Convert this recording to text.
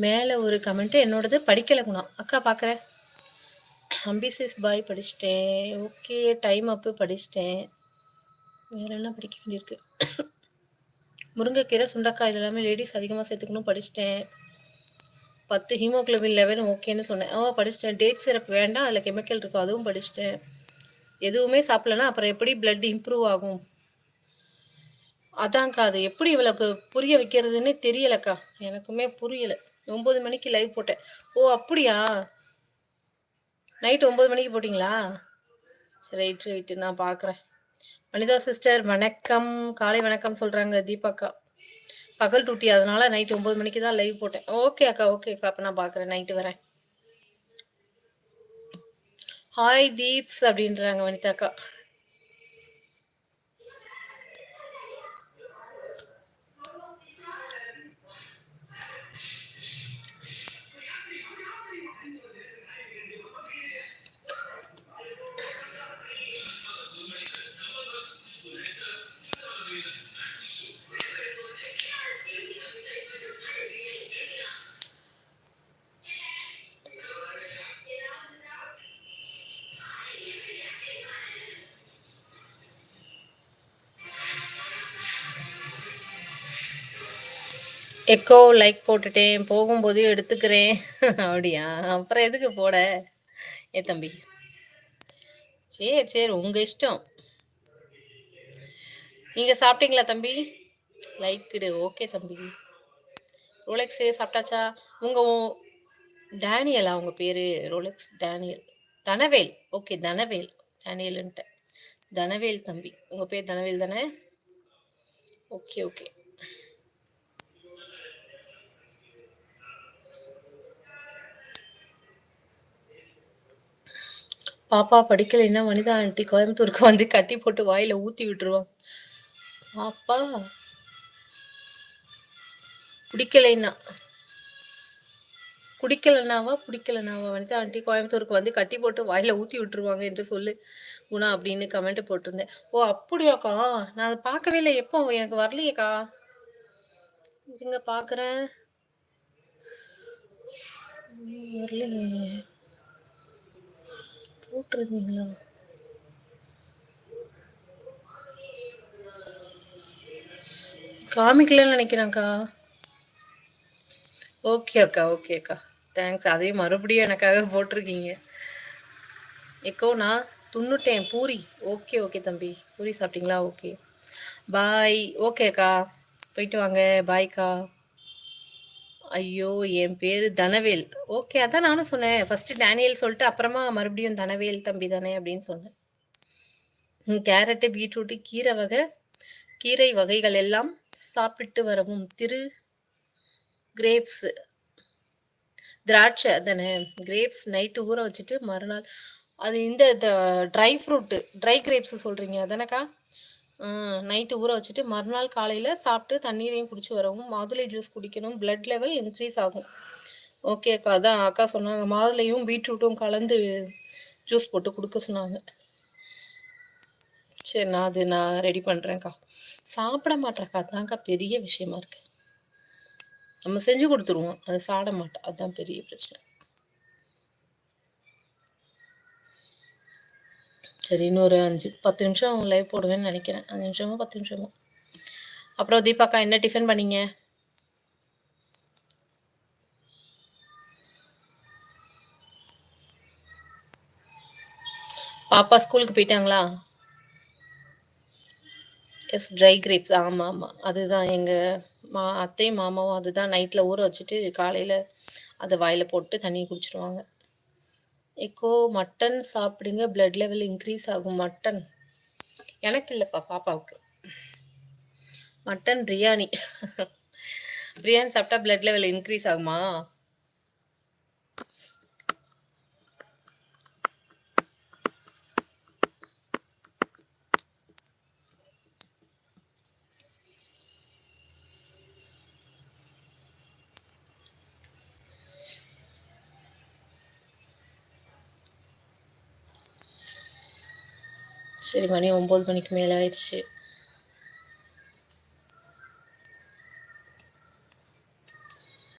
மேலே ஒரு கமெண்ட்டு என்னோடது படிக்கலை குணா. அக்கா பார்க்குறேன். அம்பிசிஸ் பாய் படிச்சிட்டேன். ஓகே, டைம் அப்பு படிச்சிட்டேன். வேற என்ன படிக்க வேண்டியிருக்கு? முருங்கைக்கீரை, சுண்டக்காய் இது எல்லாமே லேடிஸ் அதிகமாக சேர்த்துக்கணும் படிச்சிட்டேன். 10 ஹீமோகுளோபின் 11 ஓகேன்னு சொன்னேன். படிச்சிட்டேன். டேட் சிரப் வேண்டாம், அதில் கெமிக்கல் இருக்கும், அதுவும் படிச்சிட்டேன். எதுவுமே சாப்பிடலன்னா அப்புறம் எப்படி பிளட் இம்ப்ரூவ் ஆகும்? அதான்க்கா, அது எப்படி இவளுக்கு புரிய வைக்கிறதுன்னு தெரியலக்கா. எனக்குமே புரியல. 9 மணிக்கு லைவ் போட்டேன். அப்படியா? நைட் 9 மணிக்கு போட்டிங்களா? சரி, ரைட்டு நான் பார்க்குறேன். வனிதா சிஸ்டர் வணக்கம், காலை வணக்கம் சொல்கிறாங்க தீபாக்கா. பகல் டூட்டி, அதனால நைட் 9 மணிக்கு தான் லைவ் போட்டேன். ஓகே அக்கா. அப்போ நான் பார்க்குறேன், நைட்டு வரேன். ஹாய் தீப்ஸ் அப்படின்றாங்க வனிதாக்கா. எக்கோ லைக் போட்டுட்டேன், போகும்போது எடுத்துக்கிறேன். அப்படியா? அப்புறம் எதுக்கு போட? தம்பி, சரி உங்கள் இஷ்டம். நீங்கள் சாப்பிட்டீங்களா தம்பி? லைக்குடு. ஓகே தம்பி. ரோலெக்ஸு சாப்பிட்டாச்சா? உங்கள் டேனியலா உங்கள் பேர்? Rolex Daniel. Dhanavel. Okay, Dhanavel. டேனியல்ன்ட்டு தனவேல் தம்பி. உங்கள் பேர் தனவேல் தானே? ஓகே. பாப்பா படிக்கலைன்னா வனிதா ஆண்டி கோயம்புத்தூருக்கு வந்து கட்டி போட்டு வாயில ஊற்றி விட்டுருவாங்க. பாப்பா குடிக்கலனாவா வனிதா ஆண்டி கோயம்புத்தூருக்கு வந்து கட்டி போட்டு வாயில ஊற்றி விட்டுருவாங்க என்று சொல்லு குணா அப்படின்னு கமெண்ட் போட்டிருந்தேன். அப்படியாக்கா? நான் அதை பார்க்கவே இல்லை. எப்போ? எனக்கு வரலையேக்கா. இருங்க பார்க்குறேன். வரலையே. போட்டிருந்தீங்களா? காமிக்கலன்னு நினைக்கிறேன்க்கா. ஓகே அக்கா. தேங்க்ஸ். அதையும் மறுபடியும் எனக்காக போட்டிருக்கீங்க. எக்கோ நான் துண்ணுட்டேன் பூரி. ஓகே தம்பி. பூரி சாப்பிட்டீங்களா? Okay bye. ஓகேக்கா, போயிட்டு வாங்க. பாய்க்கா. ஐயோ, என் பேர் தனவேல். ஓகே, அதான் நானும் சொன்னேன். ஃபர்ஸ்ட் டேனியல் சொல்லிட்டு அப்புறமா மறுபடியும் தனவேல் தம்பி தானே அப்படின்னு சொன்னேன். கேரட்டு, பீட்ரூட்டு, கீரை வகைகள் எல்லாம் சாப்பிட்டு வரவும். கிரேப்ஸ், திராட்சை தானே? கிரேப்ஸ் நைட்டு ஊற வச்சுட்டு மறுநாள் அது இந்த ட்ரை கிரேப்ஸ் சொல்கிறீங்க அதானக்கா? நைட்டு ஊற வச்சுட்டு மறுநாள் காலையில் சாப்பிட்டு தண்ணீரையும் குடிச்சு வரவும். மாதுளை ஜூஸ் குடிக்கணும், பிளட் லெவல் இன்க்ரீஸ் ஆகும். ஓகே அக்கா, அதான் அக்கா சொன்னாங்க மாதுளையும் பீட்ரூட்டும் கலந்து ஜூஸ் போட்டு கொடுக்க சொன்னாங்க. சரி, நான் ரெடி பண்ணுறேன்க்கா. சாப்பிட மாட்டேன்க்கா, அதான்க்கா பெரிய விஷயமா இருக்கு. நம்ம செஞ்சு கொடுத்துருவோம், அதை சாப்பிட மாட்டேன், அதுதான் பெரிய பிரச்சனை. சரி, இன்னொரு 5-10 நிமிஷம் லைவ் போடுவேன்னு நினைக்கிறேன். 5 நிமிஷமோ 10 நிமிஷமோ. அப்புறம் தீபாக்கா, என்ன டிஃபன் பண்ணீங்க? பாப்பா ஸ்கூலுக்கு போயிட்டாங்களா? Yes, dry grapes. ஆமாம், அதுதான் எங்கள் அத்தையும் மாமாவும் அதுதான் நைட்டில் ஊற வச்சுட்டு காலையில் அதை வாயில் போட்டு தண்ணி குடிச்சிடுவாங்க. எக்கோ மட்டன் சாப்பிடுங்க, பிளட் லெவல் இன்க்ரீஸ் ஆகும். மட்டன் எனக்கு இல்லைப்பா, பாப்பாவுக்கு. மட்டன் பிரியாணி சாப்பிட்டா பிளட் லெவல் இன்க்ரீஸ் ஆகுமா? சரி, மணி 9 மணிக்கு மேலே ஆயிடுச்சு.